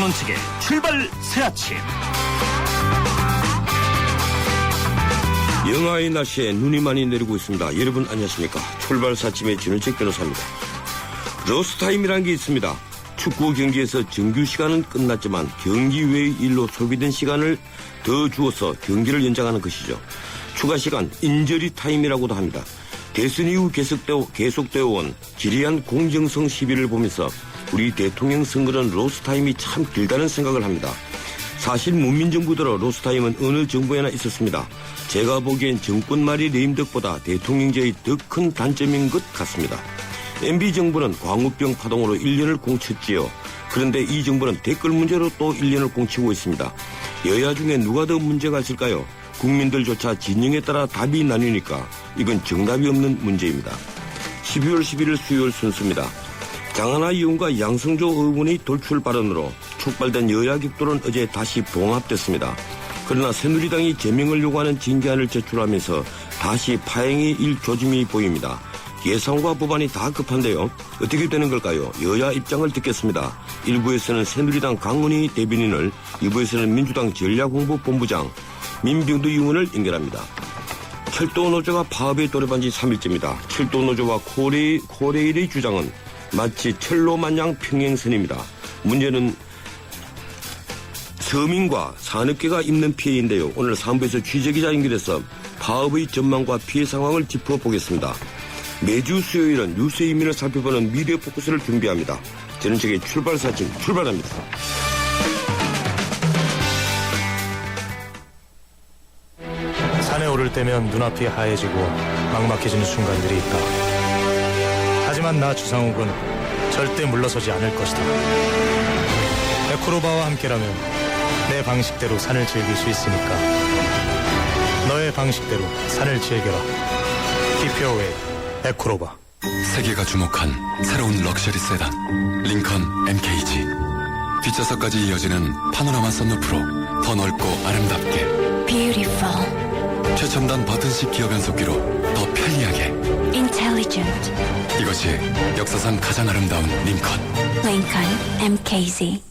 전원책의 출발 새아침. 영하의 날씨에 눈이 많이 내리고 있습니다. 여러분 안녕하십니까. 출발 새아침의 전원책 변호사입니다. 로스타임이라는 게 있습니다. 축구 경기에서 정규 시간은 끝났지만 경기 외의 일로 소비된 시간을 더 주어서 경기를 연장하는 것이죠. 추가 시간 인저리 타임이라고도 합니다. 대선 이후 계속되어 온 지리한 공정성 시비를 보면서 우리 대통령 선거는 로스타임이 참 길다는 생각을 합니다. 사실 문민정부 들어 로스타임은 어느 정부에나 있었습니다. 제가 보기엔 정권말이 레임덕보다 대통령제의 더 큰 단점인 것 같습니다. MB정부는 광우병 파동으로 1년을 공쳤지요. 그런데 이 정부는 댓글 문제로 또 1년을 공치고 있습니다. 여야 중에 누가 더 문제가 있을까요? 국민들조차 진영에 따라 답이 나뉘니까 이건 정답이 없는 문제입니다. 12월 11일 수요일 순서입니다. 장하나 의원과 양승조 의원의 돌출 발언으로 촉발된 여야 격돌은 어제 다시 봉합됐습니다. 그러나 새누리당이 제명을 요구하는 징계안을 제출하면서 다시 파행의 일조짐이 보입니다. 예상과 법안이 다 급한데요. 어떻게 되는 걸까요? 여야 입장을 듣겠습니다. 1부에서는 새누리당 강은희 대변인을, 2부에서는 민주당 전략홍보본부장 민병두 의원을 연결합니다. 철도노조가 파업에 돌입한 지 3일째입니다. 철도노조와 코레일의 주장은 마치 철로 마냥 평행선입니다. 문제는 서민과 산업계가 입는 피해인데요. 오늘 3부에서 취재기자 연결해서 파업의 전망과 피해 상황을 짚어보겠습니다. 매주 수요일은 뉴스의 이면을 살펴보는 미디어 포커스를 준비합니다. 저는 제게 출발 사진 출발합니다. 산에 오를 때면 눈앞이 하얘지고 막막해지는 순간들이 있다. 하지만 나 주상욱은 절대 물러서지 않을 것이다. 에코로바와 함께라면 내 방식대로 산을 즐길 수 있으니까 너의 방식대로 산을 즐겨라. Keep your way. 에코로바. 세계가 주목한 새로운 럭셔리 세단 링컨 MKG. 뒷좌석까지 이어지는 파노라마 썬루프로 더 넓고 아름답게 Beautiful. 최첨단 버튼식 기어 변속기로 더 편리하게 Intelligent. 이것이 역사상 가장 아름다운 링컨 Lincoln MKZ.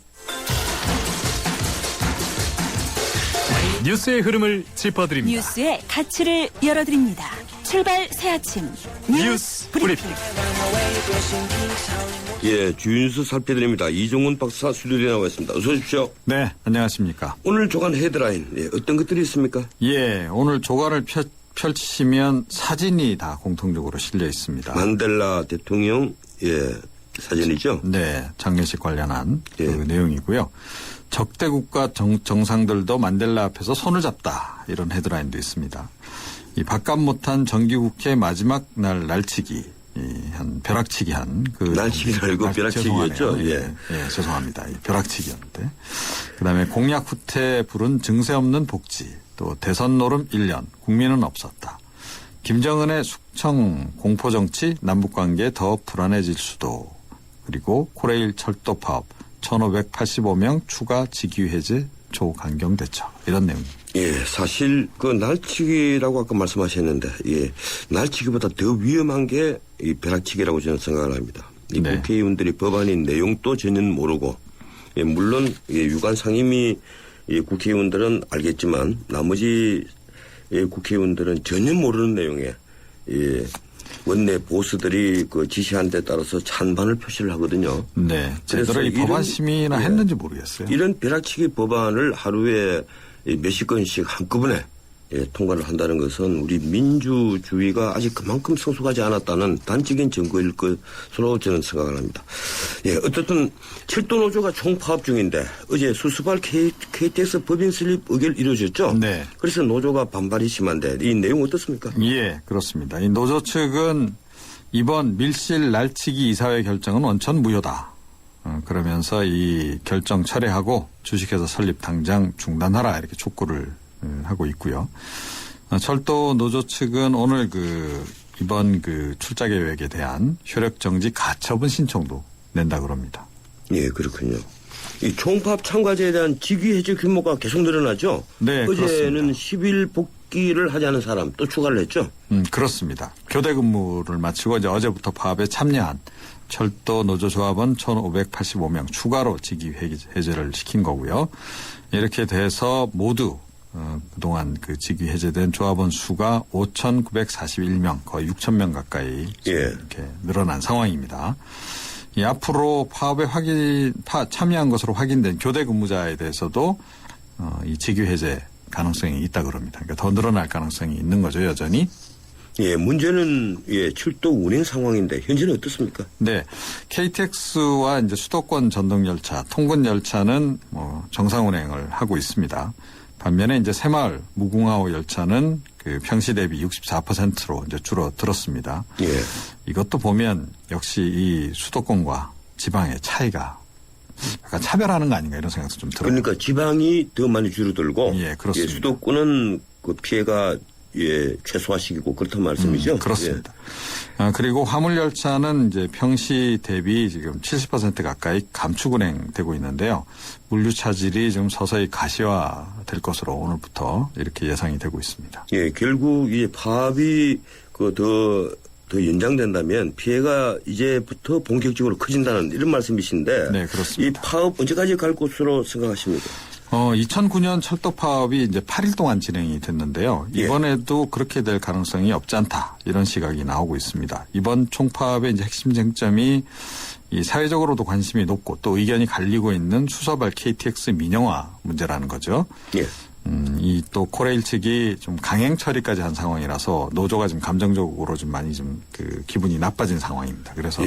뉴스의 흐름을 짚어드립니다. 뉴스의 가치를 열어드립니다. 출발 새아침 뉴스 브리핑. 예, 주윤수 살펴드립니다. 이종훈 박사 스튜디오에 나와 있습니다. 어서 오십시오. 네, 안녕하십니까. 오늘 조간 헤드라인, 어떤 것들이 있습니까? 예, 오늘 조간을 펼치시면 사진이 다 공통적으로 실려 있습니다. 만델라 대통령, 사진이죠? 네, 장례식 관련한 예. 그 내용이고요. 적대 국가 정상들도 만델라 앞에서 손을 잡다, 이런 헤드라인도 있습니다. 이 바깥 못한 정기국회 마지막 날 날치기, 한 벼락치기 한 그 날치기를 알고 벼락치기였죠. 예, 죄송합니다. 벼락치기였는데. 그다음에 공약 후퇴 부른 증세 없는 복지, 또 대선 노름 1년, 국민은 없었다. 김정은의 숙청 공포 정치, 남북 관계 더 불안해질 수도. 그리고 코레일 철도 파업, 1,585명 추가 직위 해제 조강경 대처, 이런 내용입니다. 예, 사실 그 날치기라고 아까 말씀하셨는데, 날치기보다 더 위험한 게 이 벼락치기라고 저는 생각을 합니다. 이 네. 국회의원들이 법안인 내용도 전혀 모르고, 물론 유관 상임위 국회의원들은 알겠지만 나머지 국회의원들은 전혀 모르는 내용에 원내 보수들이 그 지시한 데 따라서 찬반을 표시를 하거든요. 네, 제대로 이 법안 심의나 했는지 모르겠어요. 이런 벼락치기 법안을 하루에 몇십 건씩 한꺼번에 통과를 한다는 것은 우리 민주주의가 아직 그만큼 성숙하지 않았다는 단적인 증거일 것으로 저는 생각을 합니다. 어쨌든 철도노조가 총파업 중인데 어제 수습할 KTX 법인 설립 의결 이루어졌죠? 네. 그래서 노조가 반발이 심한데 이 내용 어떻습니까? 예, 그렇습니다. 이 노조 측은 이번 밀실 날치기 이사회 결정은 원천 무효다. 그러면서 이 결정 철회하고 주식회사 설립 당장 중단하라, 이렇게 촉구를 하고 있고요. 철도 노조 측은 오늘 이번 출자 계획에 대한 효력 정지 가처분 신청도 낸다 그럽니다. 예, 그렇군요. 이 총파업 참가자에 대한 직위 해제 규모가 계속 늘어나죠? 네, 어제는 그렇습니다. 10일 복귀를 하지 않은 사람 또 추가를 했죠? 그렇습니다. 교대 근무를 마치고 이제 어제부터 파업에 참여한 철도 노조조합원 1,585명 추가로 직위 해제를 시킨 거고요. 이렇게 돼서 모두 그동안 그 직위 해제된 조합원 수가 5,941명, 거의 6,000명 가까이 이렇게 늘어난 상황입니다. 이 앞으로 파업에 참여한 것으로 확인된 교대 근무자에 대해서도 이 직위 해제 가능성이 있다 그럽니다. 그러니까 더 늘어날 가능성이 있는 거죠, 여전히. 예, 문제는 철도 운행 상황인데 현재는 어떻습니까? 네, KTX와 이제 수도권 전동 열차, 통근 열차는 정상 운행을 하고 있습니다. 반면에 이제 새마을 무궁화호 열차는 그 평시 대비 64%로 이제 줄어들었습니다. 예. 이것도 보면 역시 이 수도권과 지방의 차이가 약간 차별하는 거 아닌가 이런 생각도 좀 들어요. 그러니까 지방이 더 많이 줄어들고 예, 그렇습니다. 수도권은 그 피해가 최소화시키고 그렇단 말씀이죠. 그렇습니다. 그리고 화물열차는 이제 평시 대비 지금 70% 가까이 감축 운행되고 있는데요. 물류 차질이 좀 서서히 가시화될 것으로 오늘부터 이렇게 예상이 되고 있습니다. 예, 결국 이 파업이 더 연장된다면 피해가 이제부터 본격적으로 커진다는 이런 말씀이신데. 네, 그렇습니다. 이 파업 언제까지 갈 것으로 생각하십니까? 2009년 철도 파업이 이제 8일 동안 진행이 됐는데요. 이번에도 그렇게 될 가능성이 없지 않다. 이런 시각이 나오고 있습니다. 이번 총파업의 이제 핵심 쟁점이 이 사회적으로도 관심이 높고 또 의견이 갈리고 있는 수서발 KTX 민영화 문제라는 거죠. 예. 이 또 코레일 측이 좀 강행 처리까지 한 상황이라서 노조가 지금 감정적으로 좀 많이 좀 그 기분이 나빠진 상황입니다. 그래서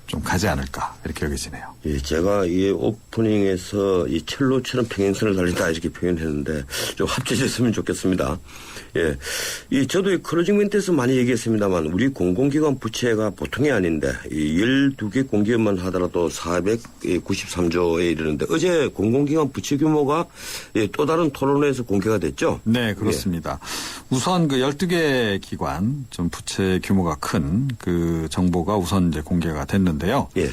좀 가지 않을까 이렇게 여겨지네요. 예, 제가 이 오프닝에서 이 철로처럼 평행선을 달린다 이렇게 표현했는데 좀 합쳐졌으면 좋겠습니다. 예, 저도 이 클로징 멘트에서 많이 얘기했습니다만 우리 공공기관 부채가 보통이 아닌데 이 12개 공기업만 하더라도 493조에 이르는데 어제 공공기관 부채 규모가 또 다른 토론회에서 공개가 됐죠? 네, 그렇습니다. 우선 그 12개 기관 좀 부채 규모가 큰 그 정보가 우선 이제 공개가 됐는데요. 예.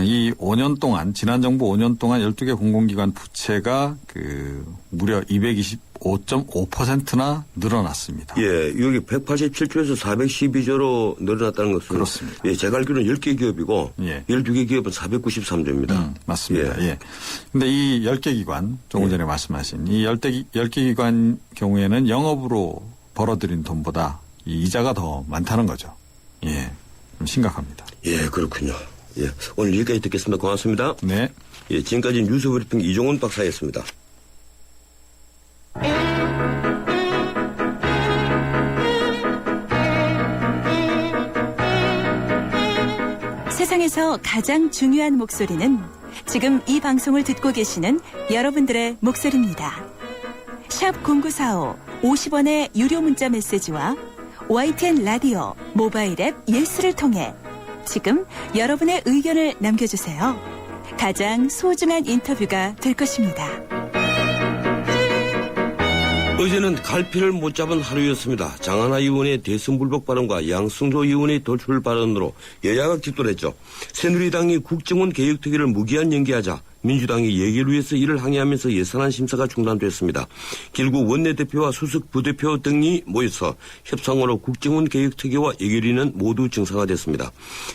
이 5년 동안 지난 정부 5년 동안 12개 공공기관 부채가 그 무려 225.5%나 늘어났습니다. 예, 여기 187조에서 412조로 늘어났다는 것은 그렇습니다. 예, 제가 알기로는 10개 기업이고 12개 기업은 493조입니다. 맞습니다. 예. 근데 이 10개 기관 조금 전에 말씀하신 이 10개 기관 경우에는 영업으로 벌어들인 돈보다 이 이자가 더 많다는 거죠. 예. 좀 심각합니다. 예, 그렇군요. 예, 오늘 여기까지 듣겠습니다. 고맙습니다. 네. 예, 지금까지 뉴스 브리핑 이종훈 박사였습니다. 세상에서 가장 중요한 목소리는 지금 이 방송을 듣고 계시는 여러분들의 목소리입니다. 샵 0945 50원의 유료 문자 메시지와 YTN 라디오 모바일 앱 예스를 통해 지금 여러분의 의견을 남겨주세요. 가장 소중한 인터뷰가 될 것입니다. 어제는 갈피를 못 잡은 하루였습니다. 장하나 의원의 대승불복 발언과 양승조 의원의 돌출 발언으로 여야가 깃돌했죠. 새누리당이 국정원 개혁특위를 무기한 연기하자 민주당이 예결 위에서 이를 항의하면서 예산안 심사가 중단됐습니다. 결국 원내대표와 수석 부대표 등이 모여서 협상으로 국정원 개혁특위와 예결위는 모두 정상화됐습니다.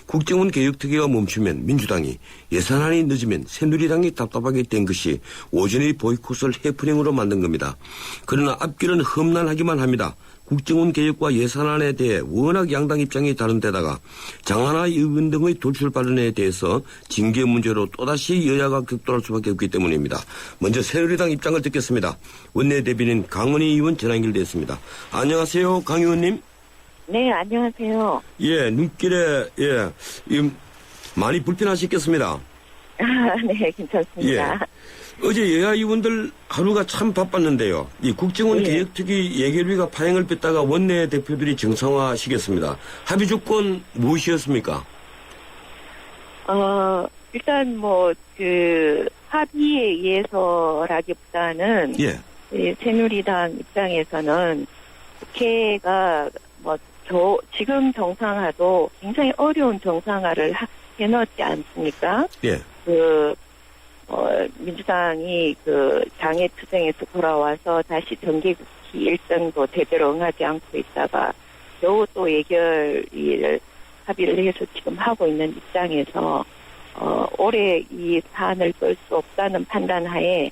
국정원 개혁특위가 멈추면 민주당이, 예산안이 늦으면 새누리당이 답답하게 된 것이 오전의 보이콧을 해프닝으로 만든 겁니다. 그러나 앞길은 험난하기만 합니다. 국정원 개혁과 예산안에 대해 워낙 양당 입장이 다른 데다가 장하나 의원 등의 돌출 발언에 대해서 징계 문제로 또다시 여야가 격돌할 수밖에 없기 때문입니다. 먼저 새누리당 입장을 듣겠습니다. 원내대변인 강은희 의원 전화 연결됐습니다. 안녕하세요, 강 의원님. 네, 안녕하세요. 예, 눈길에 많이 불편하셨겠습니다. 네, 괜찮습니다. 예. 어제 여야 의원들 하루가 참 바빴는데요. 이 국정원 개혁특위 예결위가 파행을 뺐다가 원내대표들이 정상화시켰습니다. 합의 조건 무엇이었습니까? 일단 합의에 의해서라기보다는 새누리당 입장에서는 국회가 지금 정상화도 굉장히 어려운 정상화를 해놓지 않습니까? 예. 민주당이 장애 투쟁에서 돌아와서 다시 정기국회 일정도 제대로 응하지 않고 있다가 겨우 또 예결위를 합의를 해서 지금 하고 있는 입장에서 올해 이 사안을 끌 수 없다는 판단하에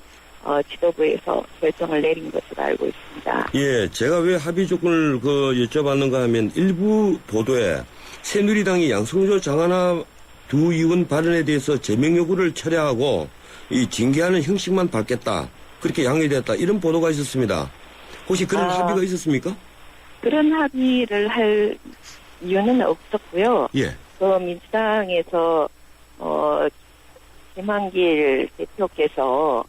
지도부에서 결정을 내린 것으로 알고 있습니다. 예, 제가 왜 합의 조건을 여쭤봤는가 하면 일부 보도에 새누리당이 양성조 장하나 두 의원 발언에 대해서 제명 요구를 철회하고 이 징계하는 형식만 받겠다. 그렇게 양해되었다. 이런 보도가 있었습니다. 혹시 그런 합의가 있었습니까? 그런 합의를 할 이유는 없었고요. 예. 민주당에서 김한길 대표께서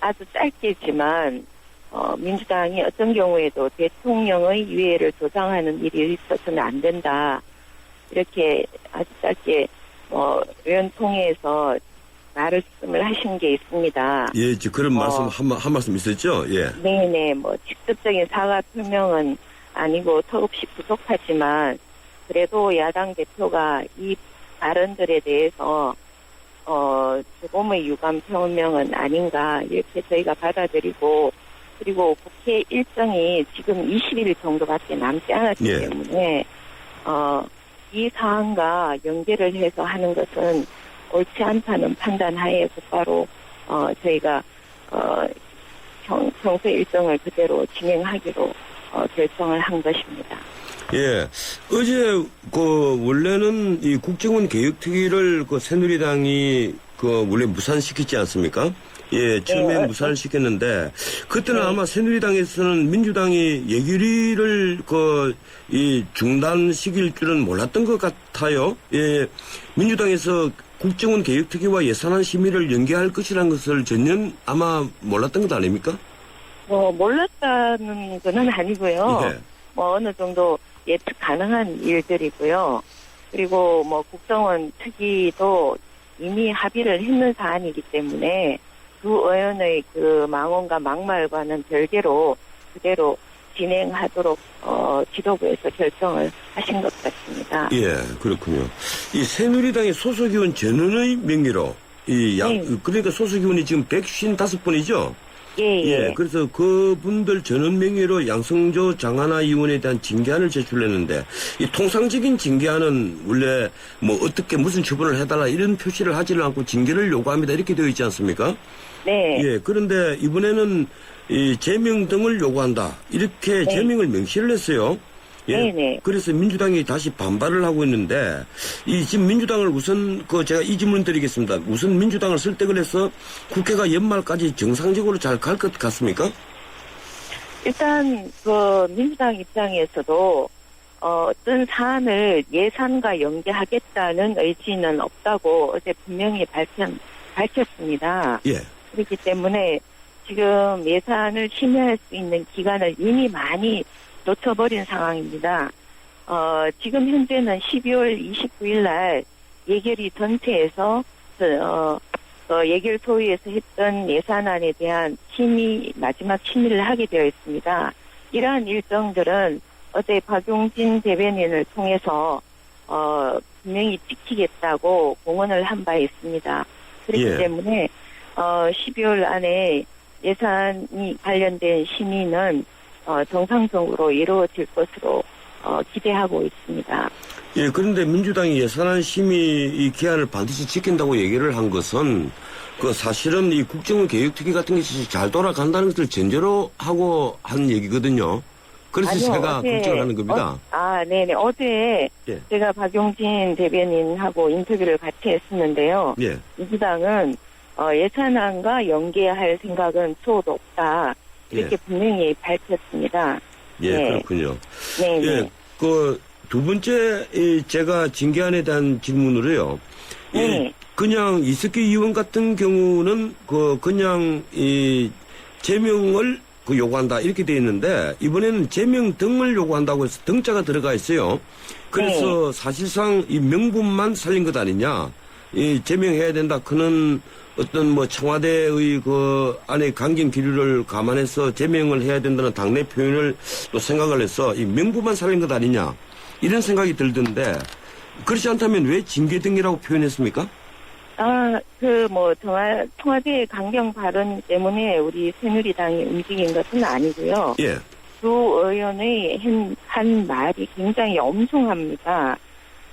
아주 짧게지만 민주당이 어떤 경우에도 대통령의 위해를 조장하는 일이 있어서는 안 된다. 이렇게 아주 짧게 의원총회에서 말씀을 하신 게 있습니다. 예, 그런 말씀 한 말씀 있었죠. 예. 네네, 직접적인 사과 표명은 아니고 턱없이 부족하지만 그래도 야당 대표가 이 발언들에 대해서 조금의 유감 표명은 아닌가 이렇게 저희가 받아들이고 그리고 국회 일정이 지금 20일 정도밖에 남지 않았기 때문에 이 사안과 연계를 해서 하는 것은 옳지 않다는 판단하에 곧바로 저희가 평소 일정을 그대로 진행하기로 결정을 한 것입니다. 예, 어제 원래는 이 국정원 개혁특위를 새누리당이 원래 무산시켰지 않습니까? 예, 처음에 무산을 시켰는데 그때는 아마 새누리당에서는 민주당이 예결위를 이 중단시킬 줄은 몰랐던 것 같아요. 예, 민주당에서 국정원 개혁특위와 예산안 심의를 연계할 것이라는 것을 전혀 아마 몰랐던 것 아닙니까? 몰랐다는 건 아니고요. 예. 어느 정도 예측 가능한 일들이고요. 그리고 국정원 특위도 이미 합의를 했는 사안이기 때문에 두 의원의 망언과 막말과는 별개로 그대로 진행하도록 지도부에서 결정을 하신 것 같습니다. 예, 그렇군요. 이 새누리당의 소속의원 전원의 명의로 그러니까 소속의원이 지금 155분이죠? 예, 그래서 그분들 전원 명의로 양성조 장하나 의원에 대한 징계안을 제출했는데 이 통상적인 징계안은 원래 어떻게 무슨 처분을 해달라 이런 표시를 하지를 않고 징계를 요구합니다 이렇게 되어 있지 않습니까? 네. 예, 그런데 이번에는 이 제명 등을 요구한다 이렇게 제명을 명시를 했어요. 예. 네네. 그래서 민주당이 다시 반발을 하고 있는데 지금 민주당을 우선 제가 이 질문 드리겠습니다. 우선 민주당을 설득을 해서 국회가 연말까지 정상적으로 잘 갈 것 같습니까? 일단 민주당 입장에서도 어떤 사안을 예산과 연계하겠다는 의지는 없다고 어제 분명히 밝혔습니다. 예. 그렇기 때문에 지금 예산을 심의할 수 있는 기간을 이미 많이 놓쳐버린 상황입니다. 지금 현재는 12월 29일 날 예결위 전체에서 예결 소위에서 했던 예산안에 대한 마지막 심의를 하게 되어 있습니다. 이러한 일정들은 어제 박용진 대변인을 통해서 분명히 지키겠다고 공언을 한 바 있습니다. 그렇기 때문에 12월 안에 예산이 관련된 심의는 정상적으로 이루어질 것으로 기대하고 있습니다. 예, 그런데 민주당이 예산안 심의 기한을 반드시 지킨다고 얘기를 한 것은 사실은 이 국정원 개혁특위 같은 것이 잘 돌아간다는 것을 전제로 하고 한 얘기거든요. 그래서 아니요, 제가 걱정을 하는 겁니다. 네네. 어제 제가 박용진 대변인하고 인터뷰를 같이 했었는데요. 예. 민주당은 예산안과 연계할 생각은 수호도 없다. 이렇게 분명히 밝혔습니다. 예, 네. 그렇군요. 네. 예, 두 번째 제가 징계안에 대한 질문으로요. 네. 그냥 이석기 의원 같은 경우는 그냥 제명을 요구한다 이렇게 돼 있는데 이번에는 제명 등을 요구한다고 해서 등자가 들어가 있어요. 그래서 사실상 이 명분만 살린 것 아니냐. 제명해야 된다. 그는 어떤 청와대의 안에 강경 기류를 감안해서 제명을 해야 된다는 당내 표현을 또 생각을 해서 이 명분만 살린 것 아니냐. 이런 생각이 들던데 그렇지 않다면 왜 징계 등이라고 표현했습니까? 청와대의 강경 발언 때문에 우리 새누리당이 움직인 것은 아니고요. 예. 두 의원의 한 말이 굉장히 엄중합니다.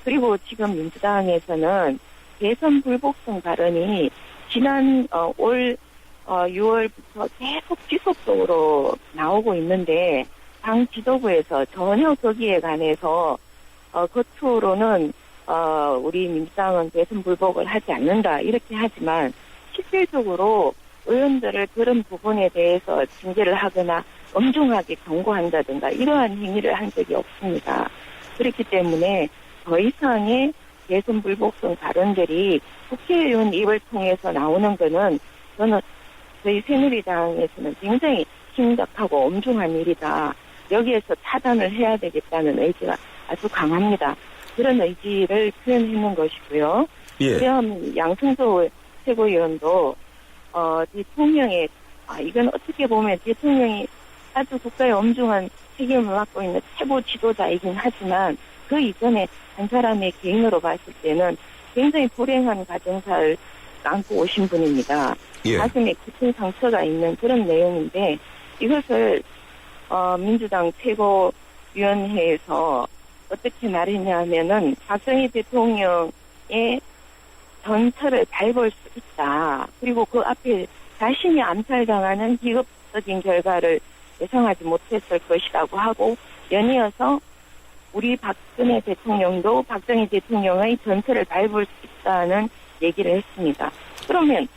그리고 지금 민주당에서는 대선 불복성 발언이 지난 올 6월부터 계속 지속적으로 나오고 있는데 당 지도부에서 전혀 거기에 관해서 겉으로는 우리 민주당은 대선 불복을 하지 않는다 이렇게 하지만 실질적으로 의원들을 그런 부분에 대해서 징계를 하거나 엄중하게 경고한다든가 이러한 행위를 한 적이 없습니다. 그렇기 때문에 더 이상의 대선 불복성 발언들이 국회의원 입을 통해서 나오는 거는 저는 저희 새누리당에서는 굉장히 심각하고 엄중한 일이다. 여기에서 차단을 해야 되겠다는 의지가 아주 강합니다. 그런 의지를 표현하는 것이고요. 예. 그럼 양승조 최고위원도 대통령의 이건 어떻게 보면 대통령이 아주 국가의 엄중한 책임을 맡고 있는 최고 지도자이긴 하지만 그 이전에 한 사람의 개인으로 봤을 때는 굉장히 불행한 가정사를 안고 오신 분입니다. 예. 가슴에 깊은 상처가 있는 그런 내용인데 이것을 민주당 최고위원회에서 어떻게 말했냐 하면은 박정희 대통령의 전철을 밟을 수 있다. 그리고 그 앞에 자신이 암살당하는 비극적인 결과를 예상하지 못했을 것이라고 하고 연이어서 우리 박근혜 대통령도 박정희 대통령의 전철을 밟을 수 있다는 얘기를 했습니다. 그러면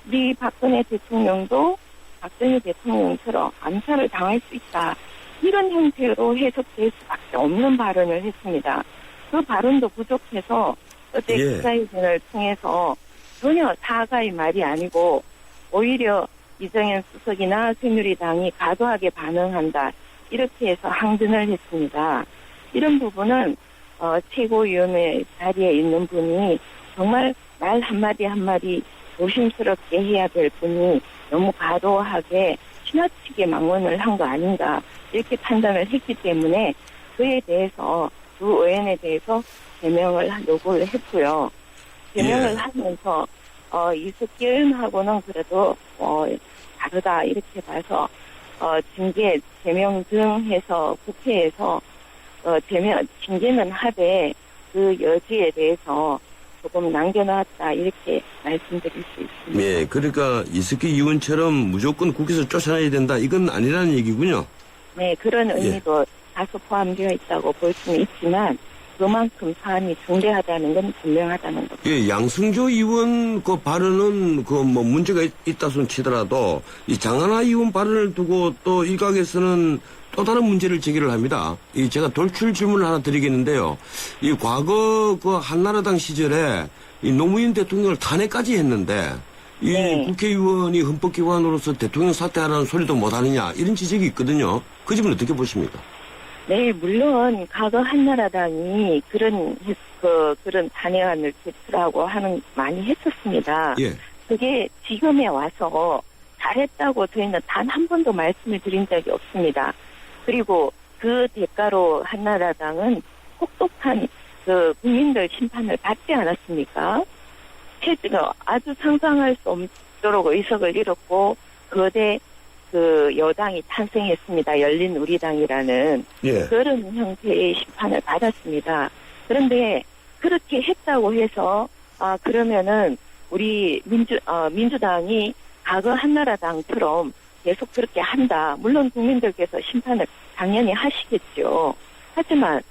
우리 박근혜 대통령도 박정희 대통령처럼 암살을 당할 수 있다. 이런 형태로 해석될 수밖에 없는 발언을 했습니다. 그 발언도 부족해서 어제 예. 기자회견을 통해서 전혀 사과의 말이 아니고 오히려 이정현 수석이나 새누리당이 과도하게 반응한다. 이렇게 해서 항변을 했습니다. 이런 부분은 최고위원회 자리에 있는 분이 정말 말 한마디 한마디 조심스럽게 해야 될 분이 너무 과도하게 지나치게 망언을 한 거 아닌가 이렇게 판단을 했기 때문에 그에 대해서 두 의원에 대해서 제명을 요구를 했고요. 제명을 예. 하면서 이석기은하고는 그래도 다르다 이렇게 봐서 징계 제명 등 해서 국회에서 징계는 하되 그 여지에 대해서 조금 남겨놨다 이렇게 말씀드릴 수 있습니다. 예, 그러니까 이석기 의원처럼 무조건 국회에서 쫓아내야 된다 이건 아니라는 얘기군요. 네, 그런 의미도 다소 포함되어 있다고 볼 수는 있지만 그만큼 사안이 중대하다는 건 분명하다는 것. 예, 양승조 의원 그 발언은 그 뭐 문제가 있다 손 치더라도 이 장하나 의원 발언을 두고 또 일각에서는 또 다른 문제를 제기를 합니다. 이 제가 돌출 질문을 하나 드리겠는데요. 이 과거 그 한나라당 시절에 이 노무현 대통령을 탄핵까지 했는데 이 네. 국회의원이 헌법기관으로서 대통령 사퇴하라는 소리도 못하느냐 이런 지적이 있거든요. 그 점은 어떻게 보십니까? 네, 물론 과거 한나라당이 그런 탄핵안을 제출하고 하는 많이 했었습니다. 예. 그게 지금에 와서 잘했다고 저희는 단 한 번도 말씀을 드린 적이 없습니다. 그리고 그 대가로 한나라당은 혹독한 그 국민들 심판을 받지 않았습니까? 실제로 아주 상상할 수 없도록 의석을 잃었고 거대 그 여당이 탄생했습니다. 열린 우리당이라는 예. 그런 형태의 심판을 받았습니다. 그런데 그렇게 했다고 해서 그러면은 우리 민주당이 과거 한나라당처럼 계속 그렇게 한다. 물론 국민들께서 심판을 당연히 하시겠죠. 하지만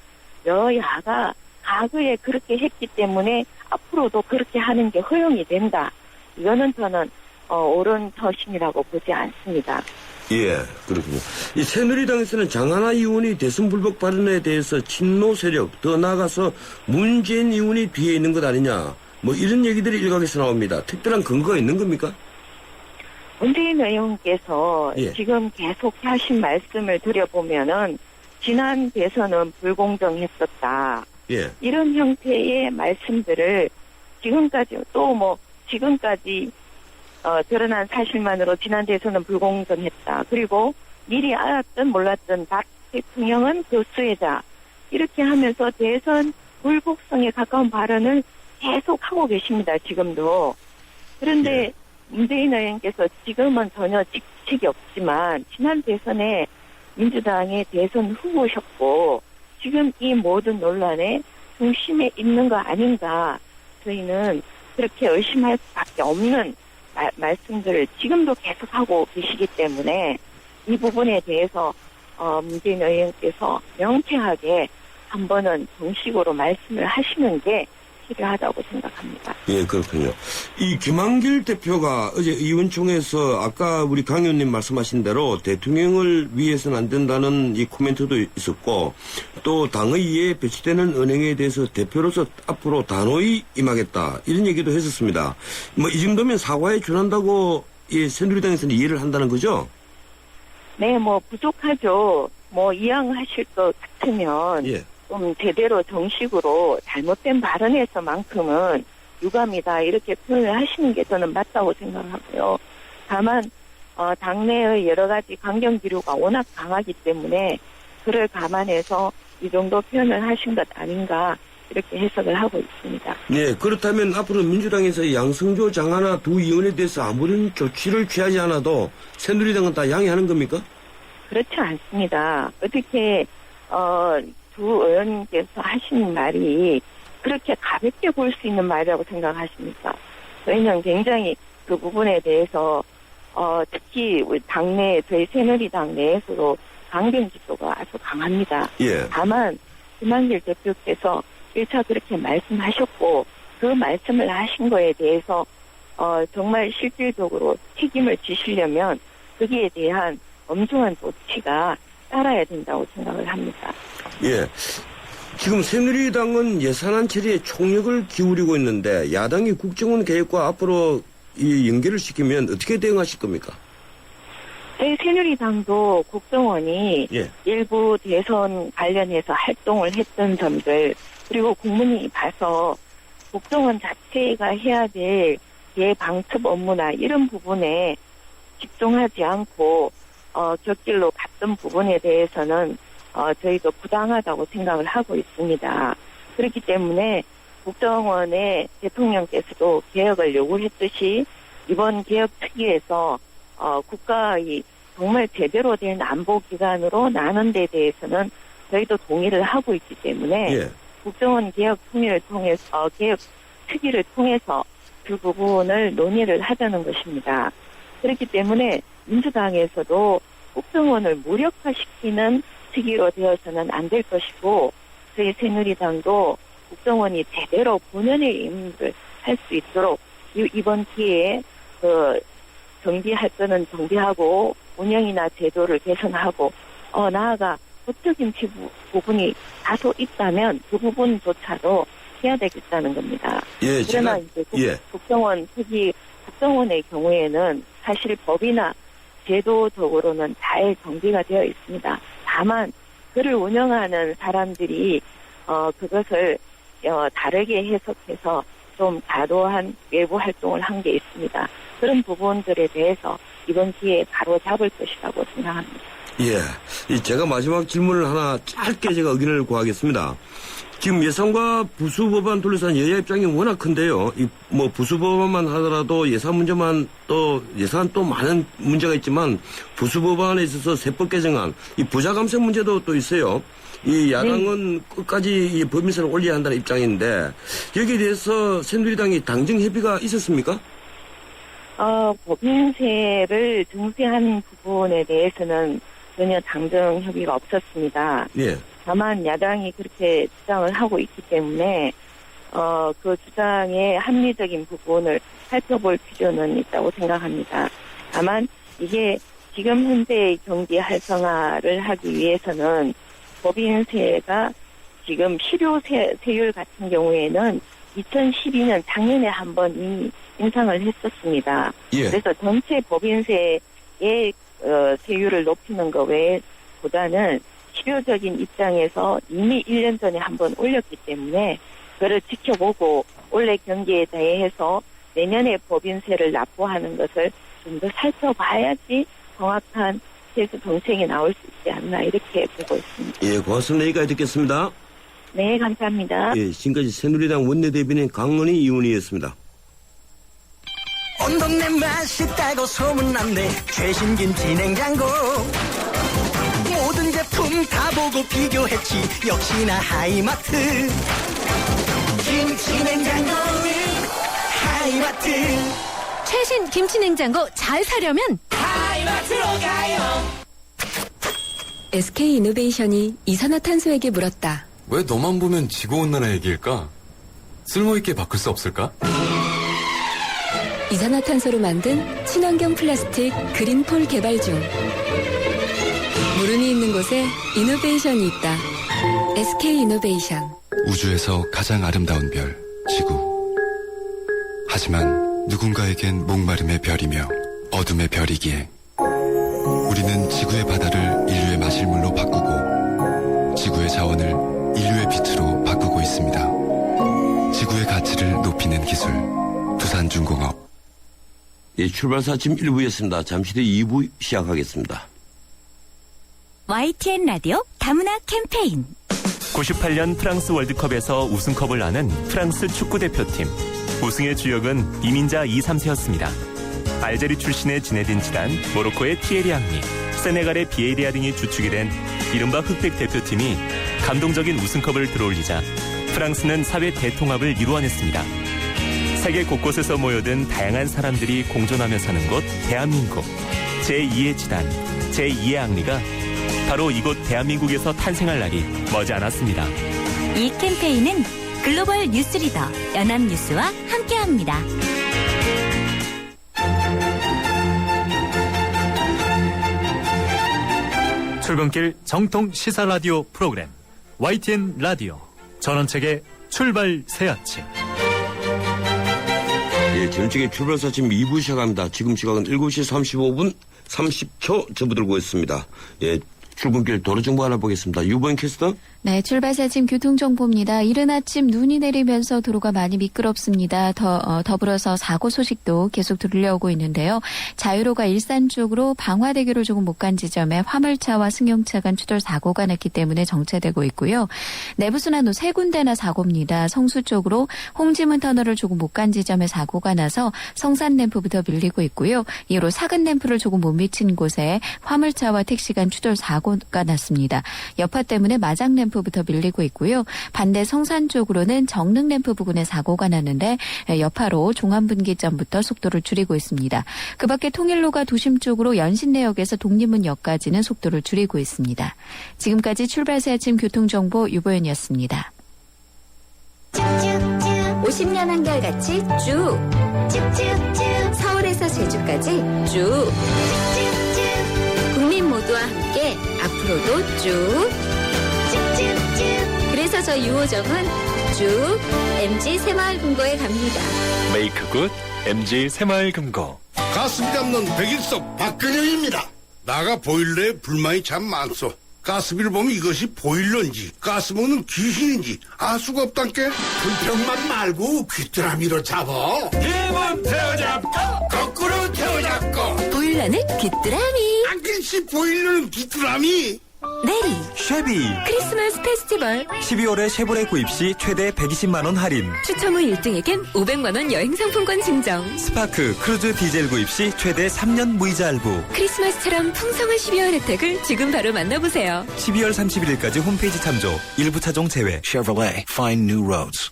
여야가 과거에 그렇게 했기 때문에 앞으로도 그렇게 하는 게 허용이 된다. 이거는 저는 옳은 처신이라고 보지 않습니다. 예, 그렇군요. 이 새누리당에서는 장하나 의원이 대선 불복 발언에 대해서 친노 세력, 더 나아가서 문재인 의원이 뒤에 있는 것 아니냐, 뭐 이런 얘기들이 일각에서 나옵니다. 특별한 근거가 있는 겁니까? 문재인 의원께서 예. 지금 계속 하신 말씀을 들여보면은 지난 대선은 불공정했었다. 예. 이런 형태의 말씀들을 지금까지 지금까지 드러난 사실만으로 지난 대선은 불공정했다. 그리고 미리 알았든 몰랐든 박 대통령은 교수회자 이렇게 하면서 대선 불복성에 가까운 발언을 계속 하고 계십니다. 지금도. 그런데 문재인 의원께서 지금은 전혀 직책이 없지만 지난 대선에 민주당의 대선 후보셨고 지금 이 모든 논란의 중심에 있는 거 아닌가. 저희는 그렇게 의심할 수밖에 없는 말씀들을 지금도 계속하고 계시기 때문에 이 부분에 대해서 문재인 의원께서 명쾌하게 한 번은 정식으로 말씀을 하시는 게 필요하다고 생각합니다. 예, 그렇군요. 이 김한길 대표가 어제 의원총회에서 아까 우리 강 의원님 말씀하신 대로 대통령을 위해서는 안 된다는 이 코멘트도 있었고 또 당의에 배치되는 은행에 대해서 대표로서 앞으로 단호히 임하겠다 이런 얘기도 했었습니다. 뭐 이 정도면 사과에 준한다고 새누리당에서는 이해를 한다는 거죠? 네, 뭐 부족하죠. 뭐 이양하실 것 같으면 예. 좀 제대로 정식으로 잘못된 발언에서만큼은 유감이다 이렇게 표현을 하시는 게 저는 맞다고 생각하고요. 다만 당내의 여러 가지 강경 기류가 워낙 강하기 때문에 그를 감안해서 이 정도 표현을 하신 것 아닌가 이렇게 해석을 하고 있습니다. 네, 그렇다면 앞으로 민주당에서 양승조 장하나 두 의원에 대해서 아무런 조치를 취하지 않아도 새누리당은 다 양해하는 겁니까? 그렇지 않습니다. 어떻게 두 의원님께서 하신 말이 그렇게 가볍게 볼 수 있는 말이라고 생각하십니까? 저희는 굉장히 그 부분에 대해서 특히 우리 당내 저희 새누리당 내에서도 강경 기조가 아주 강합니다. 예. 다만 김한길 대표께서 1차 그렇게 말씀하셨고 그 말씀을 하신 거에 대해서 정말 실질적으로 책임을 지시려면 거기에 대한 엄중한 조치가 따라야 된다고 생각을 합니다. 예. 지금 새누리당은 예산안 처리에 총력을 기울이고 있는데 야당이 국정원 개혁과 앞으로 이 연계를 시키면 어떻게 대응하실 겁니까? 저희 새누리당도 국정원이 예. 일부 대선 관련해서 활동을 했던 점들 그리고 국민이 봐서 국정원 자체가 해야 될 예방첩 업무나 이런 부분에 집중하지 않고 격길로 갔던 부분에 대해서는 저희도 부당하다고 생각을 하고 있습니다. 그렇기 때문에 국정원의 대통령께서도 개혁을 요구했듯이 이번 개혁 특위에서 국가의 정말 제대로 된 안보기관으로 나눈 데 대해서는 저희도 동의를 하고 있기 때문에 예. 국정원 개혁 특위를 통해서 개혁 특위를 통해서 그 부분을 논의를 하자는 것입니다. 그렇기 때문에 민주당에서도 국정원을 무력화시키는 특위로 되어서는 안 될 것이고 저희 새누리당도 국정원이 제대로 본연의 임무를 할 수 있도록 이번 기회에 정비할 거는 정비하고 운영이나 제도를 개선하고 나아가 법적인 부분이 다소 있다면 그 부분조차도 해야 되겠다는 겁니다. 예, 그러나 이제 국정원 특위 국정원의 경우에는 사실 법이나 제도적으로는 잘 정비가 되어 있습니다. 다만 그를 운영하는 사람들이 그것을 다르게 해석해서 좀 과도한 외부 활동을 한 게 있습니다. 그런 부분들에 대해서 이번 기회에 바로 잡을 것이라고 생각합니다. 예. 제가 마지막 질문을 하나 짧게 제가 의견을 구하겠습니다. 지금 예산과 부수법안 둘러싼 여야 입장이 워낙 큰데요. 부수법안만 하더라도 예산 문제만 예산 또 많은 문제가 있지만 부수법안에 있어서 세법 개정안, 이 부자 감세 문제도 또 있어요. 이 야당은 끝까지 이 법인세를 올려야 한다는 입장인데 여기에 대해서 새누리당이 당정 협의가 있었습니까? 법인세를 증세한 부분에 대해서는 전혀 당정 협의가 없었습니다. 예. 다만 야당이 그렇게 주장을 하고 있기 때문에 그 주장의 합리적인 부분을 살펴볼 필요는 있다고 생각합니다. 다만 이게 지금 현재의 경기 활성화를 하기 위해서는 법인세가 지금 실효세율 같은 경우에는 2012년 작년에 한 번 이미 인상을 했었습니다. 예. 그래서 전체 법인세의 세율을 높이는 것 외보다는 실효적인 입장에서 이미 1년 전에 한 번 올렸기 때문에 그를 지켜보고 올해 경기에 대해서 내년에 법인세를 납부하는 것을 좀 더 살펴봐야지 정확한 세수 정책이 나올 수 있지 않나 이렇게 보고 있습니다. 예, 고맙습니다. 여기까지 듣겠습니다. 네, 감사합니다. 예, 지금까지 새누리당 원내대변인 강은희 의원이었습니다. 온 동네 맛있다고 소문났네. 최신김치 냉장고 모두 제품 다 보고 비교했지. 역시나 하이마트. 김치냉장고는 하이마트. 최신 김치냉장고 잘 사려면 하이마트로 가요. SK 이노베이션이 이산화탄소에게 물었다. 왜 너만 보면 지구온난화 얘기일까? 쓸모있게 바꿀 수 없을까? 이산화탄소로 만든 친환경 플라스틱 그린폴 개발 중. 물음이 있는 곳에 이노베이션이 있다. SK 이노베이션. 우주에서 가장 아름다운 별, 지구. 하지만 누군가에겐 목마름의 별이며 어둠의 별이기에 우리는 지구의 바다를 인류의 마실물로 바꾸고 지구의 자원을 인류의 빛으로 바꾸고 있습니다. 지구의 가치를 높이는 기술, 두산중공업. 예, 출발사 아침 1부였습니다. 잠시 뒤 2부 시작하겠습니다. YTN 라디오 다문화 캠페인. 98년 프랑스 월드컵에서 우승컵을 나는 프랑스 축구대표팀. 우승의 주역은 이민자 2, 3세였습니다. 알제리 출신의 지네딘 지단, 모로코의 티에리 앙리, 세네갈의 비에리아 등이 주축이 된 이른바 흑백 대표팀이 감동적인 우승컵을 들어올리자 프랑스는 사회 대통합을 이루어냈습니다. 세계 곳곳에서 모여든 다양한 사람들이 공존하며 사는 곳 대한민국. 제2의 지단, 제2의 앙리가 바로 이곳 대한민국에서 탄생할 날이 머지않았습니다. 이 캠페인은 글로벌 뉴스리더 연합뉴스와 함께합니다. 출근길 정통 시사 라디오 프로그램 YTN 라디오 전원책의 출발 새 아침. 예, 전직의 출발사 아침 2부 시작합니다. 지금 시각은 7시 35분 30초 접어들고 있습니다. 예, 출근길 도로정보 알아보겠습니다. 유보인 캐스터. 네, 출발사 아침 교통정보입니다. 이른 아침 눈이 내리면서 도로가 많이 미끄럽습니다. 더불어서 사고 소식도 계속 들려오고 있는데요. 자유로가 일산 쪽으로 방화대교를 조금 못 간 지점에 화물차와 승용차 간 추돌 사고가 났기 때문에 정체되고 있고요. 내부순환로 세 군데나 사고입니다. 성수 쪽으로 홍지문 터널을 조금 못 간 지점에 사고가 나서 성산램프부터 밀리고 있고요. 이후로 사근램프를 조금 못 미친 곳에 화물차와 택시 간 추돌 사고가 났습니다. 여파 때문에 마장램프 부터 밀리고 있고요. 반대 성산 쪽으로는 정릉램프 부근에 사고가 났는데 여파로 종암분기점부터 속도를 줄이고 있습니다. 그 밖에 통일로가 도심 쪽으로 연신내역에서 독립문역까지는 속도를 줄이고 있습니다. 지금까지 출발새 아침 교통정보 유보연이었습니다. 50년 한결같이 쭉. 쭉쭉쭉. 서울에서 제주까지 쭉. 국민 모두와 함께 앞으로도 쭉. 그래서 저 유호정은 쭉 MG 새마을금고에 갑니다. 메이크 굿 MG 새마을금고. 가스비 잡는 백일섭 박근영입니다. 나가 보일러에 불만이 참 많소. 가스비를 보면 이것이 보일러인지 가스 먹는 귀신인지 알 수가 없단께. 불평만 말고 귀뚜라미로 잡어. 힘은 태워잡고 거꾸로 태워잡고. 보일러는 귀뚜라미. 안길씨 보일러는 귀뚜라미. 내리 쉐비. 크리스마스 페스티벌 12월에 쉐보레 구입 시 최대 120만원 할인. 추첨 후 1등에겐 500만원 여행 상품권 증정. 스파크 크루즈 디젤 구입 시 최대 3년 무이자 할부. 크리스마스처럼 풍성한 12월 혜택을 지금 바로 만나보세요. 12월 31일까지 홈페이지 참조. 일부 차종 제외. Chevrolet, find new roads.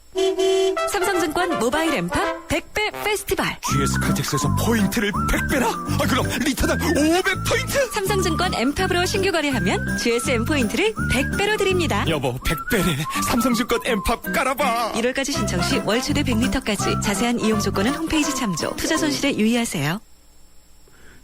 삼성증권 모바일 엠팝 100배 페스티벌. GS 칼텍스에서 포인트를 100배나? 그럼 리터당 500포인트? 삼성증권 엠팝으로 신규 거래하면 GSM 포인트를 100배로 드립니다. 여보 100배네. 삼성증권 엠팝 깔아봐. 1월까지 신청 시 월 최대 100리터까지. 자세한 이용 조건은 홈페이지 참조. 투자 손실에 유의하세요.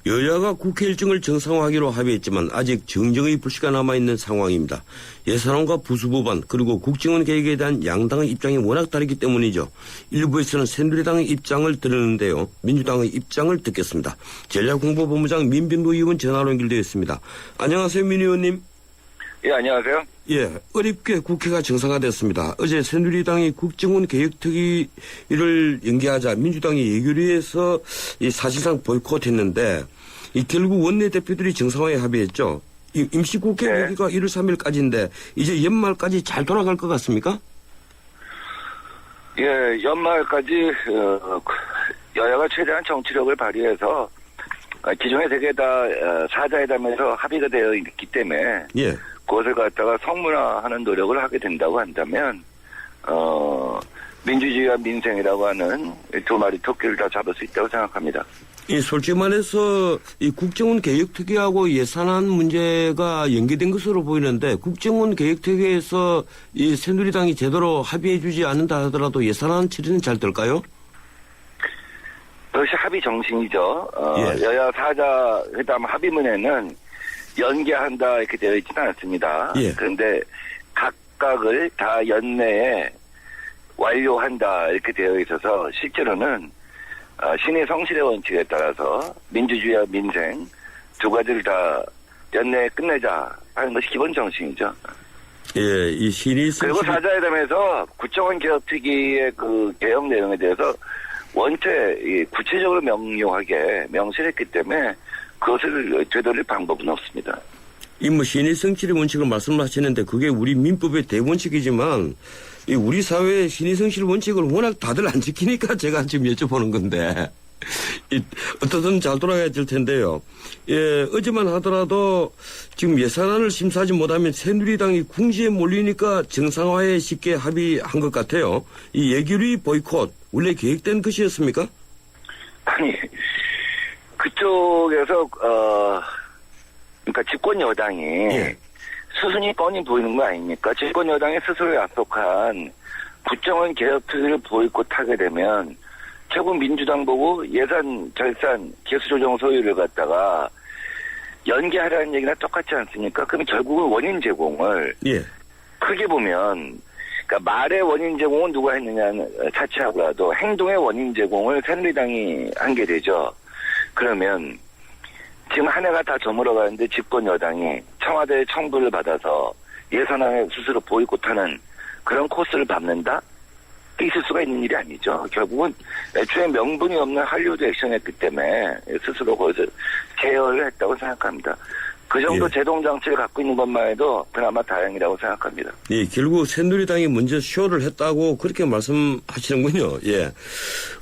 여야가 국회 일정을 정상화하기로 합의했지만 아직 정정의 불씨가 남아있는 상황입니다. 예산안과 부수법안 그리고 국정원 계획에 대한 양당의 입장이 워낙 다르기 때문이죠. 일부에서는 새누리당의 입장을 들었는데요. 민주당의 입장을 듣겠습니다. 전략홍보본부장 민병도 의원 전화로 연결되어 있습니다. 안녕하세요, 민 의원님. 예, 안녕하세요. 예, 어렵게 국회가 정상화됐습니다. 어제 새누리당이 국정원 개혁특위를 연기하자 민주당이 예결위에서 사실상 보이콧했는데 결국 원내대표들이 정상화에 합의했죠. 임시국회 회기가 1월 3일까지인데 이제 연말까지 잘 돌아갈 것 같습니까? 예, 연말까지 여야가 최대한 정치력을 발휘해서 기존의 세계 다 사자회담에서 합의가 되어 있기 때문에 예. 그것을 갖다가 성문화하는 노력을 하게 된다고 한다면 민주주의와 민생이라고 하는 두 마리 토끼를 다 잡을 수 있다고 생각합니다. 솔직히 말해서 이 국정원 개혁특위하고 예산안 문제가 연계된 것으로 보이는데 국정원 개혁특위에서 이 새누리당이 제대로 합의해주지 않는다 하더라도 예산안 처리는 잘 될까요? 그것이 합의 정신이죠. 예. 여야 사자 회담 합의문에는 연계한다 이렇게 되어 있지는 않습니다. 예. 그런데 각각을 다 연내에 완료한다 이렇게 되어 있어서 실제로는 신의 성실의 원칙에 따라서 민주주의와 민생 두 가지를 다 연내에 끝내자 하는 것이 기본 정신이죠. 예, 이 신의 성실. 그리고 사자회담에서 국정원 개혁특위의 그 개혁 내용에 대해서 원체 구체적으로 명료하게 명시했기 때문에 그것을 되돌릴 방법은 없습니다. 이 신의 성실의 원칙을 말씀하시는데 그게 우리 민법의 대원칙이지만 이 우리 사회의 신의 성실 원칙을 워낙 다들 안 지키니까 제가 지금 여쭤보는 건데 어떻든 잘 돌아가야 될 텐데요. 예, 어제만 하더라도 지금 예산안을 심사하지 못하면 새누리당이 궁지에 몰리니까 정상화에 쉽게 합의한 것 같아요. 이 예결위 보이콧 원래 계획된 것이었습니까? 아니 그쪽에서 그러니까 집권 여당이 예. 수순이 뻔히 보이는 거 아닙니까? 집권 여당이 스스로 약속한 국정원 개혁특위를 보이콧하게 되면 결국 민주당 보고 예산 결산 개수조정 소위를 갖다가 연기하라는 얘기나 똑같지 않습니까? 그럼 결국은 원인 제공을 예. 크게 보면 그러니까 말의 원인 제공은 누가 했느냐는 차치하고라도 행동의 원인 제공을 새누리당이 한 게 되죠. 그러면 지금 한 해가 다 저물어가는데 집권 여당이 청와대의 청부를 받아서 예산안을 스스로 보이콧하는 그런 코스를 밟는다? 있을 수가 있는 일이 아니죠. 결국은 애초에 명분이 없는 한류도 액션했기 때문에 스스로 거기서 제어를 했다고 생각합니다. 그 정도 예. 제동장치를 갖고 있는 것만 해도 그나마 다행이라고 생각합니다. 예, 결국 새누리당이 먼저 쇼를 했다고 그렇게 말씀하시는군요. 예.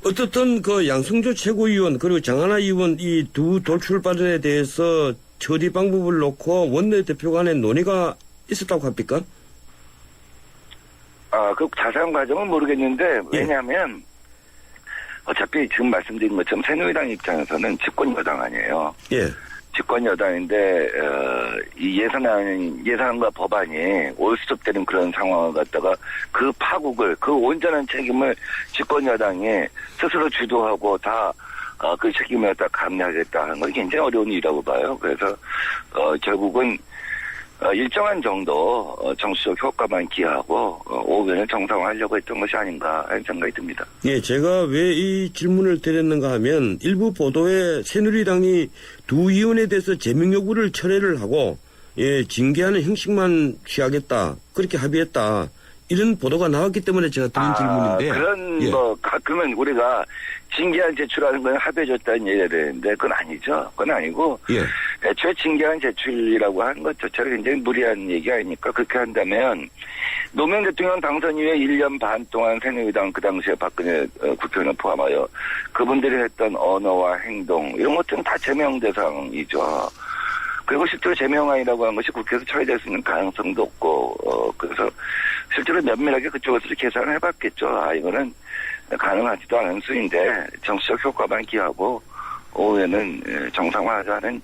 어떻든 그 양승조 최고위원 그리고 장하나 의원 이 두 돌출 발언에 대해서 처리 방법을 놓고 원내대표 간의 논의가 있었다고 합니까? 그 자세한 과정은 모르겠는데 왜냐하면 어차피 지금 말씀드린 것처럼 새누리당 입장에서는 집권 여당 아니에요. 예. 집권 여당인데 이 예산안과 법안이 올스톱되는 그런 상황을 갖다가 그 파국을 그 온전한 책임을 집권 여당이 스스로 주도하고 다 그 책임을 갖다 감내하겠다 하는 건 굉장히 어려운 일이라고 봐요. 그래서 결국은 일정한 정도 정치적 효과만 기하고 오변을 정상화하려고 했던 것이 아닌가 하는 생각이 듭니다. 예, 제가 왜 이 질문을 드렸는가 하면 일부 보도에 새누리당이 두 의원에 대해서 제명 요구를 철회를 하고 예, 징계하는 형식만 취하겠다 그렇게 합의했다 이런 보도가 나왔기 때문에 제가 드린 질문인데 그런 예. 그러면 우리가 징계안 제출하는 건 합의해줬다는 얘기가 되는데 그건 아니죠. 그건 아니고 예. 애초에 징계안 제출이라고 하는 것 자체가 굉장히 무리한 얘기 아닙니까? 그렇게 한다면 노무현 대통령 당선 이후에 1년 반 동안 새누리당 그 당시에 박근혜 국회의원을 포함하여 그분들이 했던 언어와 행동 이런 것들은 다 제명 대상이죠. 그리고 실제로 제명안이라고 하는 것이 국회에서 처리될 수 있는 가능성도 없고 그래서 실제로 면밀하게 그쪽에서 계산을 해봤겠죠. 이거는 가능하지도 않은 수인데 정치적 효과만 기하고 오후에는 정상화하자는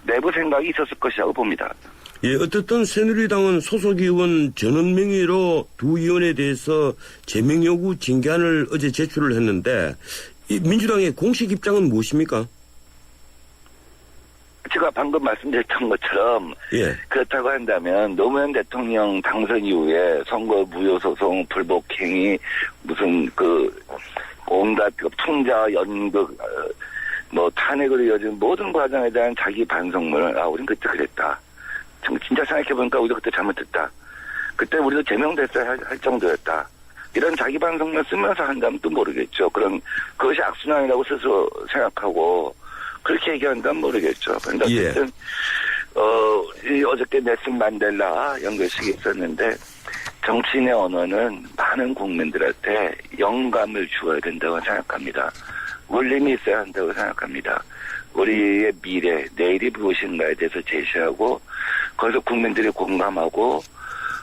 내부 생각이 있었을 것이라고 봅니다. 예, 어쨌든 새누리당은 소속 의원 전원 명의로 두 의원에 대해서 제명 요구 징계안을 어제 제출을 했는데 이 민주당의 공식 입장은 무엇입니까? 제가 방금 말씀드렸던 것처럼 예. 그렇다고 한다면 노무현 대통령 당선 이후에 선거 무효소송, 불복행위, 무슨 온갖 풍자, 연극, 탄핵으로 이어진 모든 과정에 대한 자기 반성문을 우린 그때 그랬다. 진짜 생각해보니까 우리가 그때 잘못했다. 그때 우리도 제명됐어야 할 정도였다. 이런 자기 반성문을 쓰면서 한다면 또 모르겠죠. 그것이 악순환이라고 스스로 생각하고 그렇게 얘기한다면 모르겠죠. 그런데 어쨌든 어저께 넬슨 만델라 연결식이 있었는데 정치인의 언어는 많은 국민들한테 영감을 주어야 된다고 생각합니다. 울림이 있어야 한다고 생각합니다. 우리의 미래, 내일이 무엇인가에 대해서 제시하고 거기서 국민들이 공감하고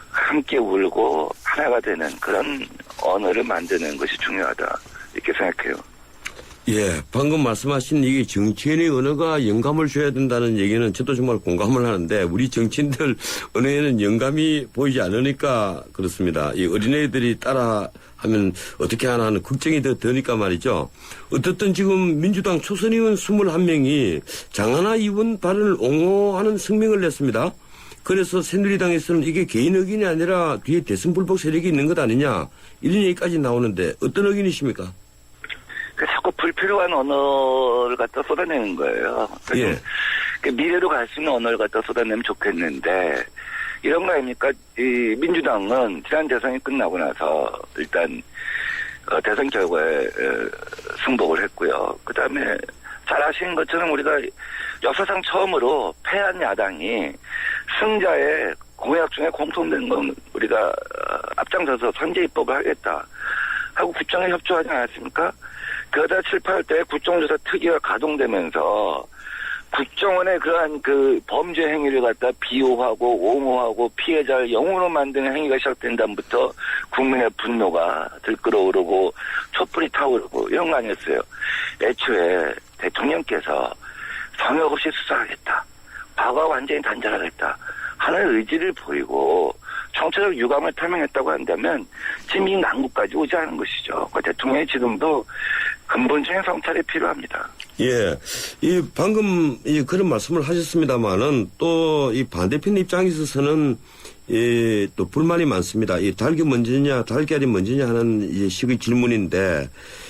함께 울고 하나가 되는 그런 언어를 만드는 것이 중요하다 이렇게 생각해요. 예, 방금 말씀하신 이게 정치인의 언어가 영감을 줘야 된다는 얘기는 저도 정말 공감을 하는데 우리 정치인들 언어에는 영감이 보이지 않으니까 그렇습니다. 이 어린애들이 따라하면 어떻게 하나 하는 걱정이 더 드니까 말이죠. 어떻든 지금 민주당 초선 의원 21명이 장하나 의원 발언을 옹호하는 성명을 냈습니다. 그래서 새누리당에서는 이게 개인 의견이 아니라 뒤에 대선 불복 세력이 있는 것 아니냐 이런 얘기까지 나오는데 어떤 의견이십니까? 자꾸 불필요한 언어를 갖다 쏟아내는 거예요. 예. 미래로 갈 수 있는 언어를 갖다 쏟아내면 좋겠는데 이런 거 아닙니까? 이 민주당은 지난 대선이 끝나고 나서 일단 대선 결과에 승복을 했고요. 그다음에 잘 아시는 것처럼 우리가 역사상 처음으로 패한 야당이 승자의 공약 중에 공통된 건 우리가 앞장서서 선제 입법을 하겠다 하고 국정에 협조하지 않았습니까? 그러다 7, 8대 국정조사 특위가 가동되면서 국정원의 그러한 그 범죄 행위를 갖다 비호하고 옹호하고 피해자를 영웅으로 만드는 행위가 시작된 다음부터 국민의 분노가 들끓어오르고 촛불이 타오르고 이런 거 아니었어요. 애초에 대통령께서 성역 없이 수사하겠다. 과거와 완전히 단절하겠다. 하는 의지를 보이고 정치적 유감을 표명했다고 한다면 지금 이 난국까지 오지 않은 것이죠. 그 대통령이 지금도 근본적인 성찰이 필요합니다. 예, 이 방금 그런 말씀을 하셨습니다만은 또 이 반대편 입장에 있어서는 또 불만이 많습니다. 이 닭이 먼저냐, 달걀이 먼저냐 하는 식의 질문인데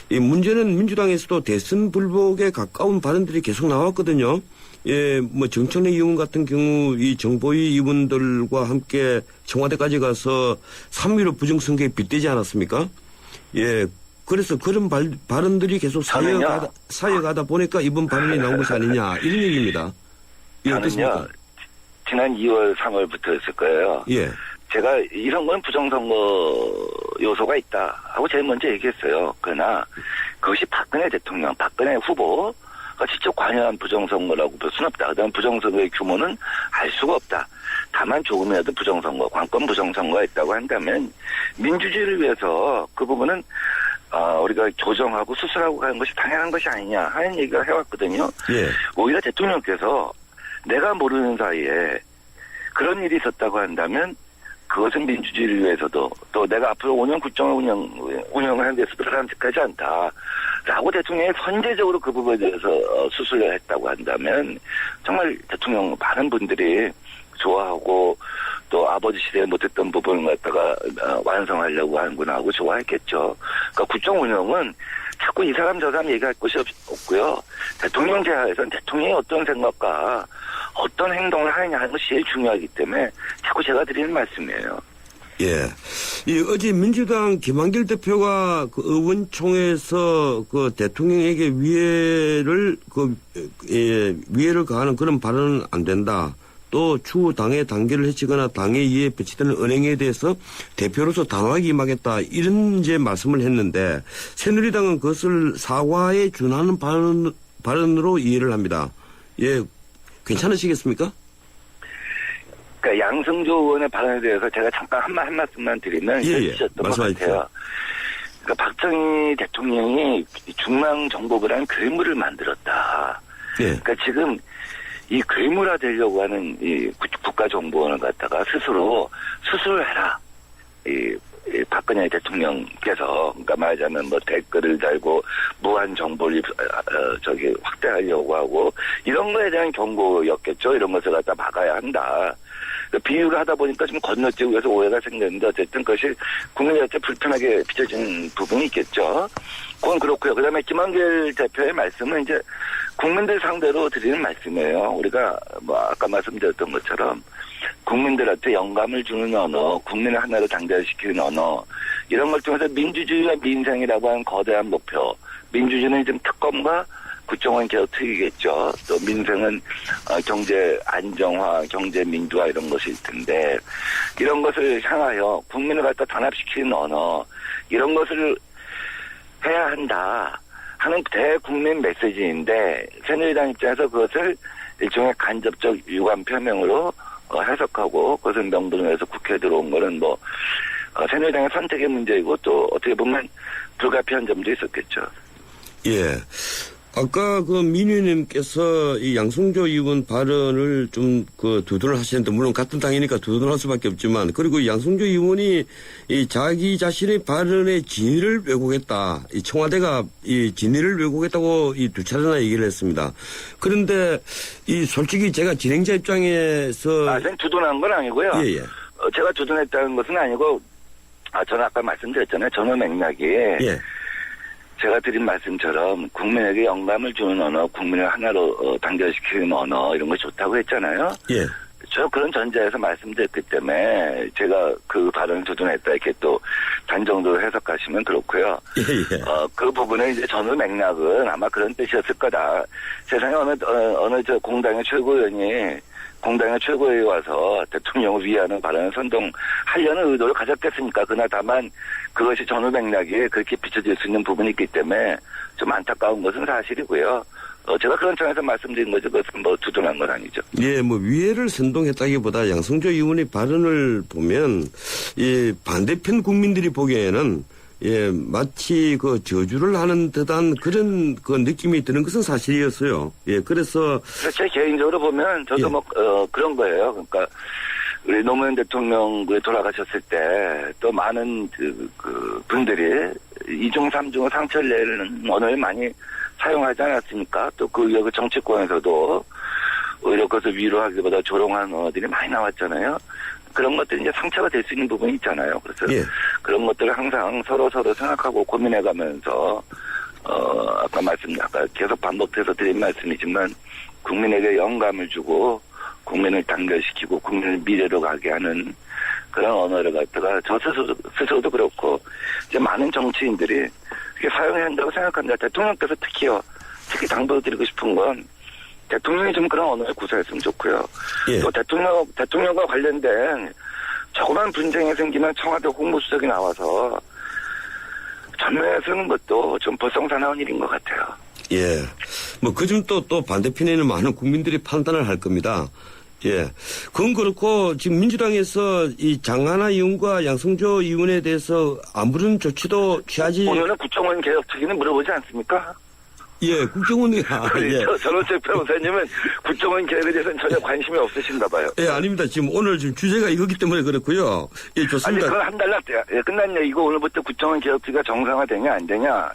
이 문제는 민주당에서도 대선 불복에 가까운 발언들이 계속 나왔거든요. 예, 뭐 정청래 의원 같은 경우 이 정보위 의원들과 함께 청와대까지 가서 3.15 부정선거에 빗대지 않았습니까? 예. 그래서 그런 발언들이 계속 사여가다 보니까 이번 발언이 나온 것이 아니냐 이런 얘기입니다. 저는요 지난 2월 3월부터였을 거예요. 예. 제가 이런 건 부정선거 요소가 있다 하고 제일 먼저 얘기했어요. 그러나 그것이 박근혜 대통령, 박근혜 후보가 직접 관여한 부정선거라고 볼 수는 없다. 그다음 부정선거의 규모는 알 수가 없다. 다만 조금이라도 부정선거, 관건 부정선거가 있다고 한다면 민주주의를 위해서 그 부분은 우리가 조정하고 수술하고 가는 것이 당연한 것이 아니냐 하는 얘기가 해왔거든요. 예. 오히려 대통령께서 내가 모르는 사이에 그런 일이 있었다고 한다면 그것은 민주주의를 위해서도 또 내가 앞으로 5년 국정을 운영을 하기 위해서도 바람직하지 않다. 라고 대통령이 선제적으로 그 부분에 대해서 수술을 했다고 한다면 정말 대통령 많은 분들이 좋아하고 또 아버지 시대에 못했던 부분을 갖다가 완성하려고 하는구나 하고 좋아했겠죠. 그러니까 국정 운영은 자꾸 이 사람 저 사람 얘기할 것이 없고요. 대통령 제하에서는 대통령이 어떤 생각과 어떤 행동을 하느냐 하는 것이 제일 중요하기 때문에 자꾸 제가 드리는 말씀이에요. 예. 어제 민주당 김한길 대표가 그 의원총회에서 그 대통령에게 위해를 가하는 그런 발언은 안 된다. 또 추후 당의 단계를 해치거나 당의 이에 배치되는 은행에 대해서 대표로서 단호하게 임하겠다 이런 이제 말씀을 했는데 새누리당은 그것을 사과에 준하는 발언으로 이해를 합니다. 예, 괜찮으시겠습니까? 그러니까 양승조 의원의 발언에 대해서 제가 잠깐 한 말씀만 드리면 주셨던 것 같아요. 그러니까 박정희 대통령이 중앙정보부라는 괴물을 만들었다. 예. 그러니까 지금 이 괴물화 되려고 하는 이 국가정보원을 갖다가 스스로 수술해라. 이 박근혜 대통령께서 그러니까 말하자면 뭐 댓글을 달고 무한 정보를 확대하려고 하고 이런 거에 대한 경고였겠죠. 이런 것을 갖다 막아야 한다. 비유를 하다 보니까 좀 건너뛰고해서 오해가 생겼는데 어쨌든 그것이 국민들한테 불편하게 비춰진 부분이 있겠죠. 그건 그렇고요. 그다음에 김한길 대표의 말씀은 이제 국민들 상대로 드리는 말씀이에요. 우리가 뭐 아까 말씀드렸던 것처럼 국민들한테 영감을 주는 언어, 국민을 하나로 단결시키는 언어 이런 걸 통해서 민주주의와 민생이라고 하는 거대한 목표. 민주주의는 지금 특검과 국정원 개혁 특위겠죠. 또 민생은 경제 안정화, 경제 민주화 이런 것일 텐데 이런 것을 향하여 국민을 갖다 단합시키는 언어 이런 것을 해야 한다 하는 대국민 메시지인데 새누리당 입장에서 그것을 일종의 간접적 유감 표명으로 해석하고 그것을 명분을 해서 국회에 들어온 거는 뭐 새누리당의 선택의 문제이고 또 어떻게 보면 불가피한 점도 있었겠죠. 예. 아까 그 민유님께서 이 양승조 의원 발언을 좀 그 두둔을 하시는데 물론 같은 당이니까 두둔할 수밖에 없지만 그리고 양승조 의원이 이 자기 자신의 발언의 진위를 왜곡했다. 이 청와대가 이 진위를 왜곡했다고 이 두 차례나 얘기를 했습니다. 그런데 이 솔직히 제가 진행자 입장에서 저는 두둔한 건 아니고요. 예. 제가 두둔했다는 것은 아니고 저는 아까 말씀드렸잖아요. 전후 맥락이 제가 드린 말씀처럼 국민에게 영감을 주는 언어, 국민을 하나로 단결시키는 언어 이런 거 좋다고 했잖아요. 예. 저 그런 전제에서 말씀드렸기 때문에 제가 그 발언을 두둔했다 이렇게 또 단정적으로 해석하시면 그렇고요. 예. 그 부분의 이제 전후 맥락은 아마 그런 뜻이었을 거다. 세상에 어느 저 공당의 최고위원이 공당의 최고위에 와서 대통령을 위하는 발언을 선동하려는 의도를 가졌겠습니까? 그러나 다만 그것이 전후 맥락에 그렇게 비춰질 수 있는 부분이 있기 때문에 좀 안타까운 것은 사실이고요. 제가 그런 점에서 말씀드린 거죠. 그것은 뭐 두둔한 건 아니죠. 예, 뭐 위해를 선동했다기보다 양승조 의원의 발언을 보면 이 반대편 국민들이 보기에는 예, 마치 그 저주를 하는 듯한 그런 그 느낌이 드는 것은 사실이었어요. 예, 그래서 제 개인적으로 보면 저도 뭐 그런 거예요. 그러니까 우리 노무현 대통령이 돌아가셨을 때 또 많은 그 분들이 이중 삼중의 상처를 내는 언어를 많이 사용하지 않았습니까? 또 그 정치권에서도 오히려 그것을 위로하기보다 조롱하는 언어들이 많이 나왔잖아요. 그런 것들이 이제 상처가 될 수 있는 부분이 있잖아요. 그래서 그런 것들을 항상 서로 생각하고 고민해가면서 아까 계속 반복해서 드린 말씀이지만 국민에게 영감을 주고 국민을 단결시키고 국민을 미래로 가게 하는 그런 언어를 갖다가 저 스스로도 그렇고 이제 많은 정치인들이 그렇게 사용해야 한다고 생각합니다. 대통령께서 특히 당부드리고 싶은 건 대통령이 좀 그런 언어를 구사했으면 좋고요. 또 대통령과 관련된 조그만 분쟁이 생기면 청와대 홍보수석이 나와서 전면에 서는 것도 좀 볼썽사나운 일인 것 같아요. 예. 뭐 그 점 또 반대편에 있는 많은 국민들이 판단을 할 겁니다. 예. 그건 그렇고 지금 민주당에서 이 장하나 의원과 양승조 의원에 대해서 아무런 조치도 취하지. 오늘은 국정원 개혁 특위는 물어보지 않습니까? 예, 국정원이 전원책 변호사님은 국정원 개혁에 대해서는 전혀 관심이 없으신가 봐요. 예, 아닙니다. 지금 오늘 지금 주제가 이거기 때문에 그렇고요. 예, 좋습니다. 아니, 그건 한 달 끝났네. 이거 오늘부터 국정원 개혁특위가 정상화되냐 안 되냐.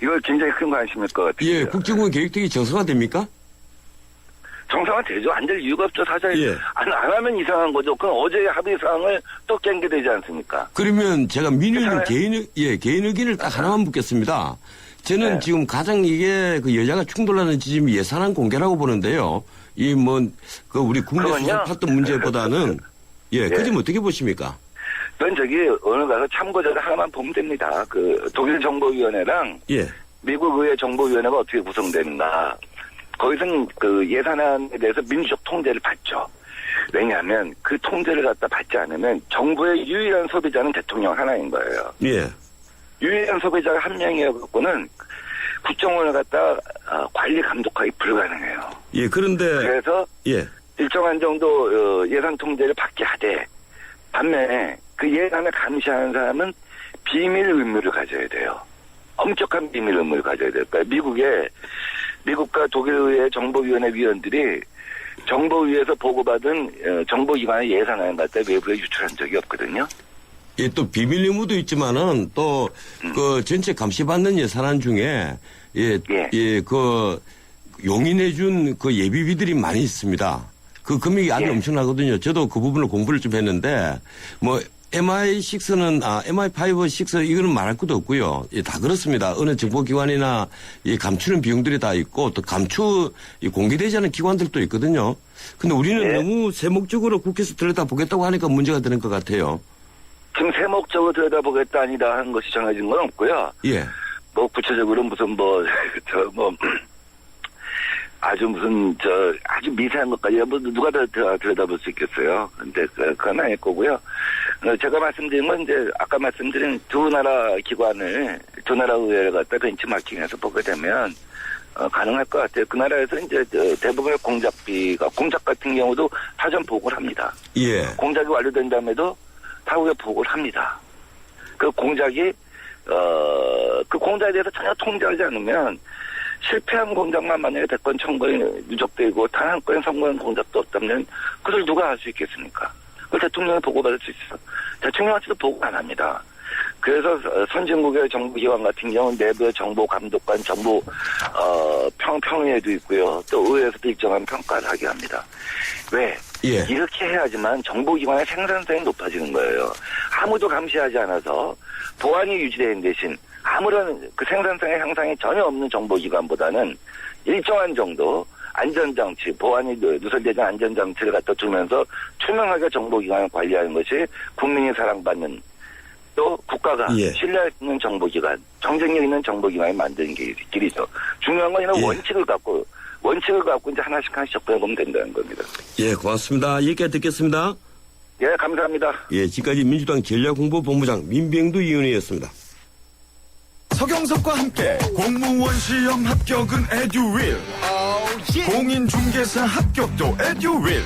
이거 굉장히 큰 관심일 것 같아요. 예, 국정원 개혁특위 정상화됩니까? 정상화되죠. 안 될 이유가 없죠. 사실 안 하면 이상한 거죠. 그럼 어제의 합의 사항을 또 깬 게 되지 않습니까? 그러면 제가 민주당 개인 의견을 딱 하나만 묻겠습니다. 저는 지금 가장 이게 그 여야가 충돌하는 지점이 예산안 공개라고 보는데요. 그 우리 국내 수사 파트 문제보다는 그 점 어떻게 보십니까? 그건 오늘 가서 참고자료 하나만 보면 됩니다. 그 독일 정보위원회랑 미국 의회 정보위원회가 어떻게 구성되는가. 거기서는 그 예산안에 대해서 민주적 통제를 받죠. 왜냐하면 그 통제를 갖다 받지 않으면 정부의 유일한 소비자는 대통령 하나인 거예요. 유일한 소비자가 한 명이어갖고는 국정원을 갖다 관리 감독하기 불가능해요. 그래서 일정한 정도 예산 통제를 받게 하되 반면에 그 예산을 감시하는 사람은 비밀 의무를 가져야 돼요. 엄격한 비밀 의무를 가져야 돼요. 그러니까 미국과 독일의 정보위원회 위원들이 정보위에서 보고받은 정보기관의 예산안을 갖다 외부에 유출한 적이 없거든요. 예, 또 비밀 의무도 있지만은 또 그 전체 감시받는 예산안 중에 그 용인해준 그 예비비들이 많이 있습니다. 그 금액이 아주 엄청나거든요. 저도 그 부분을 공부를 좀 했는데 뭐 MI6는 MI5, 6 이거는 말할 것도 없고요. 다 그렇습니다. 어느 정보기관이나 감추는 비용들이 다 있고 또 공개되지 않은 기관들도 있거든요. 근데 우리는 너무 세목적으로 국회에서 들여다보겠다고 하니까 문제가 되는 것 같아요. 지금 세목적으로 들여다보겠다 아니다 하는 것이 정해진 건 없고요. 뭐 구체적으로 무슨 아주 미세한 것까지 누가 다 들여다볼 수 있겠어요. 근데 그건 아닐 거고요. 제가 말씀드린 건 이제 아까 말씀드린 두 나라 의회를 갖다 벤치마킹해서 보게 되면 가능할 것 같아요. 그 나라에서 이제 대부분의 공작 같은 경우도 사전 보고를 합니다. 예. 공작이 완료된 다음에도 타국에 보고를 합니다. 그 공작이 그 공작에 대해서 전혀 통제하지 않으면 실패한 공작만 만약에 대권 청구에 누적되고 단 한 건의 성공한 공작도 없다면 그걸 누가 할 수 있겠습니까? 그걸 대통령이 보고받을 수 있어. 대통령한테도 보고 안 합니다. 그래서 선진국의 정부기관 같은 경우는 내부의 정보감독관, 정보 평의회도 있고요. 또 의회에서도 일정한 평가를 하게 합니다. 왜? 예. 이렇게 해야지만 정보기관의 생산성이 높아지는 거예요. 아무도 감시하지 않아서 보안이 유지되는 대신 아무런 그 생산성의 향상이 전혀 없는 정보기관보다는 일정한 정도 안전장치, 보안이 누설되지 않은 안전장치를 갖다 두면서 투명하게 정보기관을 관리하는 것이 국민이 사랑받는 또 국가가 예. 신뢰할 수 있는 정보기관, 경쟁력 있는 정보기관을 만드는 길이죠. 중요한 건 이런 예. 원칙을 갖고 이제 하나씩 접근해보면 된다는 겁니다. 예, 고맙습니다. 여기까지 듣겠습니다. 예, 감사합니다. 예, 지금까지 민주당 전략홍보본부장 민병두 의원이었습니다. 서경석과 함께 공무원 시험 합격은 에듀윌, 공인중개사 합격도 에듀윌,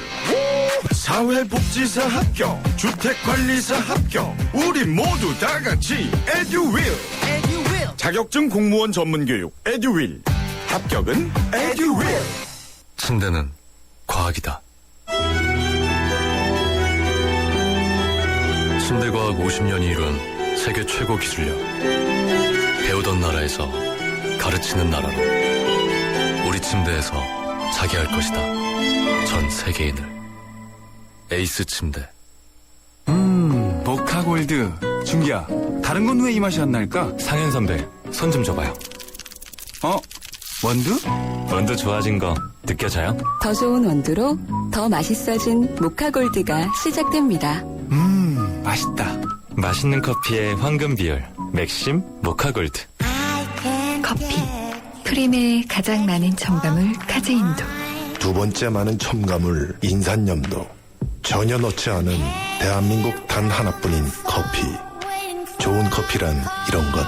사회복지사 합격, 주택관리사 합격, 우리 모두 다 같이 에듀윌. 자격증 공무원 전문교육 에듀윌, 합격은 에듀윌. 침대는 과학이다. 침대과학 50년이 이룬 세계 최고 기술력. 배우던 나라에서 가르치는 나라로 우리 침대에서 자기 할 것이다. 전 세계인을. 에이스 침대. 모카골드. 준기야, 다른 건 왜 이 맛이 안 날까? 상현 선배, 손 좀 줘봐요. 원두? 원두 좋아진 거 느껴져요? 더 좋은 원두로 더 맛있어진 모카골드가 시작됩니다. 맛있다. 맛있는 커피의 황금 비율, 맥심 모카골드. 커피. 프림의 가장 많은 첨가물 카제인도. 두 번째 많은 첨가물 인산염도. 전혀 넣지 않은 대한민국 단 하나뿐인 커피. 좋은 커피란 이런 것.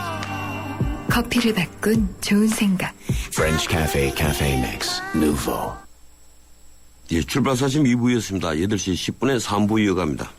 커피를 바꾼 좋은 생각. French Cafe Cafe Mix Nouveau. 예, 출발 사심 2부였습니다. 8시 10분에 3부 이어갑니다.